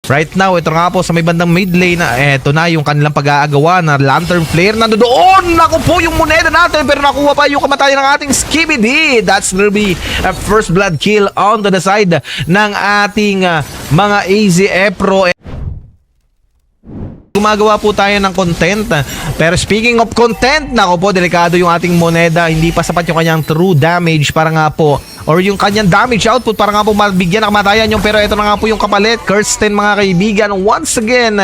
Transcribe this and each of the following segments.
Right now, ito nga po sa may bandang mid lane na ito na yung kanilang pag-aagawa na Lantern Flare na doon. Naku po yung moneda natin pero nakuha pa yung kamatayan ng ating Skibidi. That's gonna be a first blood kill on the side ng ating mga AZ Epro. Gumagawa po tayo ng content. Pero speaking of content, nako po, delikado yung ating moneda. Hindi pa sapat yung kanyang true damage para nga po, or yung kanyang damage output para nga po mabigyan ng kamatayan yung, pero ito na nga po yung kapalit. Kirsten mga kaibigan, once again,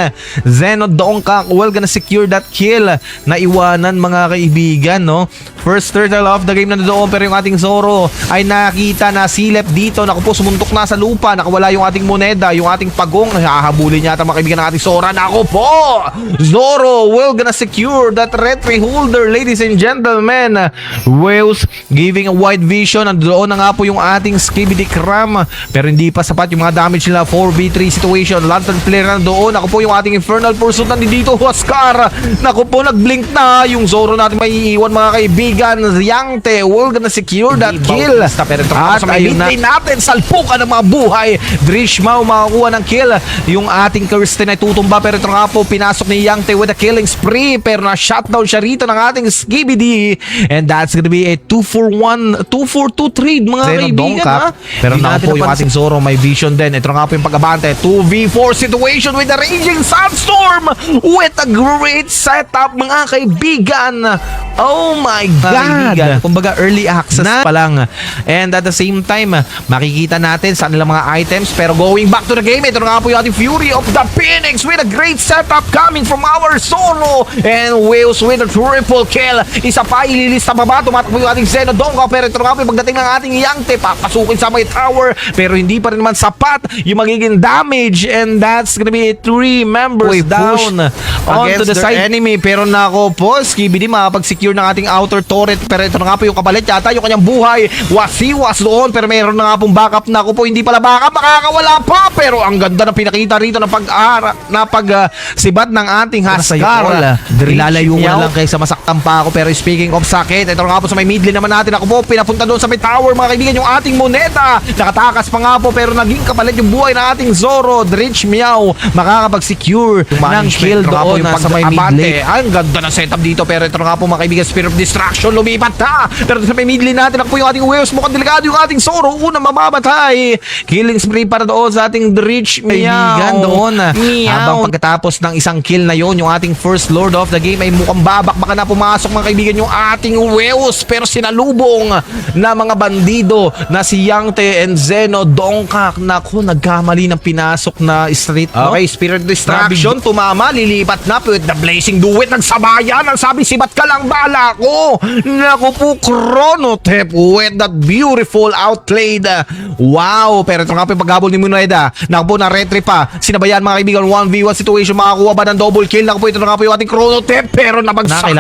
Zeno Dongkak will gonna secure that kill na iwanan mga kaibigan, no? First turtle of the game na doon, pero yung ating Zoro ay nakita na silip dito. Naku po, sumuntok na sa lupa, nakawala yung ating moneda, yung ating pagong, hahabulin yata mga kaibigan ng ating Sora. Naku po, Zoro will gonna secure that retry holder, ladies and gentlemen. Wales giving a wide vision, doon na nga po yung ating Skibidi Cram, pero hindi pa sapat yung mga damage nila. 4v3 situation, Lantern Flare na doon. Ako po yung ating Infernal Pursuit nandito, Huascar. Naku po, nag-blink na yung Zoro natin, may iiwan mga kaibigan. Yangte will gonna secure that kill. Pero ito at ayun na natin, salpukan ng mga buhay. Drishmao makakuha ng kill. Yung ating Kirsten ay tutumba, pero ito nga po, pinasok ni Yangte with a killing spree, pero na-shutdown siya rito ng ating Skibidi. And that's gonna be a 2-4-1, 2-4-2 trade mga kaibigan, ha? Pero na po yung ating Zoro may vision din. Ito nga po yung pag-abante, 2v4 situation with the Raging Sandstorm with a great setup mga kaibigan. Oh my God! Kumbaga early access pa lang. And at the same time, makikita natin sa kanilang mga items. Pero going back to the game, ito nga po yung ating Fury of the Phoenix with a great setup coming from our Zoro. And Wales with a triple kill. Isa pa, ililista pa ba? Tumatakbo yung ating Zeno Dongkak. Pero ito nga po yung pagdating ng ating Yangte, papasukin sa may tower. Pero hindi pa rin naman sapat yung magiging damage. And that's gonna be 3 members down onto the side enemy. Pero nako po, Skibidi makapag-secure ng ating outer turret. Pero ito na nga po yung kapalit yata, yung kanyang buhay. Wasiwas doon, pero mayroon na nga pong backup. Nako po, hindi pala backup, makakawala pa. Pero ang ganda ng pinakita rito ng sibat ng ating Huascar. Ilalayo mo na lang kaysa masaktan pa ako. Pero speaking of sakit, ito na nga po sa may mid lane naman natin. Ako po, pinapunta doon sa may tower mga kaibigan yung ating moneda. Nakatakas pa nga po, pero naging kapalit yung buhay ng ating Zoro. Dritch Meow makakapag-secure ng kill doon sa may mid lane. Ang ganda ng setup dito, pero ito na nga po mga kaibigan, Spirit of Distraction lumipat na. Pero sa may mid lane natin, ako po yung ating Wales, mukhang delikado yung ating Zoro. Unang mamamatay. Killing spree para doon sa ating Dritch Meow doon. Habang pagkatapos ng isang kill na yon, yung ating first lord of the game ay mukhang babak na pumasok mga kaibigan yung ating Wales, pero sinalubong na mga bandido na si Yangte and Zeno Dongkak. Naku, nagkamali ng pinasok na street, no? Okay, Spirit Distraction, tumama, lilipat na with the Blazing Duet, nagsabayan, ang sabi, sibat ka lang bala ko. Naku po, Chronotep with that beautiful outplayed. Wow, pero ito nga po yung paghabol ni Moneda. Naku po, na-retry pa, sinabayan mga kaibigan, 1v1 situation, makakuha ba ng double kill? Naku po, ito na nga po yung ating Chronotep, pero nabagsakan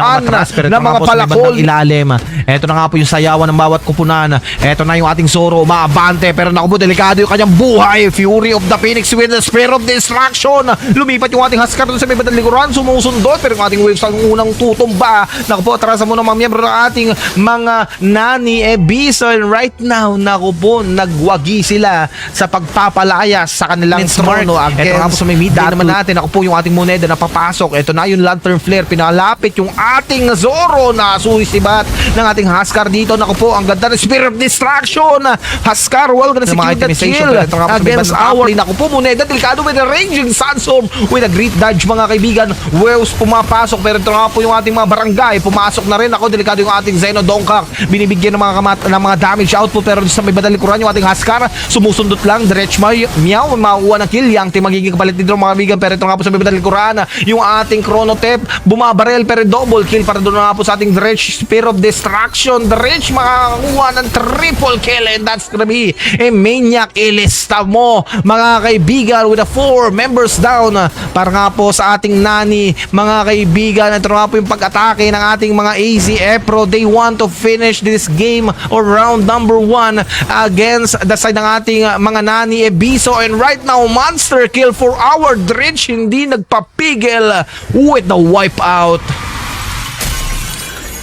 na mga palakol. Ilalim. Ito na nga po yung sayawan ng bawat kupunan. Ito na yung ating Zoro, maabante, pero naku po, delikado yung kanyang buhay. Fury of the Phoenix with the Spirit of Distraction. Lumipat yung ating Huascar doon sa may bandang likuran, sumusundot, pero yung ating Waves ang unang tutumba. Naku po, atrasan mo ng mga miyembro ng ating mga Nani Bison. Right now, naku po, nagwagi sila sa pagpapalayas sa kanilang trono. Ito nga po sa may mid naman natin. Naku po, yung ating moneda na papasok. Ito na yung Lantern Flare, pinalapit yung ating Zoro na suisibat ng ating Huascar dito. Naku po, ang ganda ng Spirit of Distraction. Huascar will gonna secure that kill against our naku po, moneda, delikado with the Raging Sandstorm with a great dodge mga kaibigan. Wales pumapasok, pero ito nga po yung ating mga barangay, pumasok na rin. Ako, delikado yung ating Zeno Dongkak, binibigyan ng mga damage output, pero sa may badalikuran yung ating Huascar, sumusundot lang. Dretch Meow, makuha ng kill. Yangte magiging kapalit dito mga kaibigan, pero ito nga po sa may badalikuran yung ating Chronotep, bumabarel, pero double kill para doon nga po sa ating Dretch. Spirit of Distraction, Dretch makakakuha ng triple kill, and that's gonna be a maniac. Ilista mo mga kaibigan with a 4 members down para nga po sa ating Nani mga kaibigan. Ito nga po yung pag-atake ng ating mga AZ Epro. They want to finish this game or round number 1 against the side ng ating mga Nani Ebiso. And right now, monster kill for our Dritch, hindi nagpapigil with the wipeout.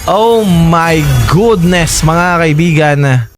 Oh my goodness mga kaibigan.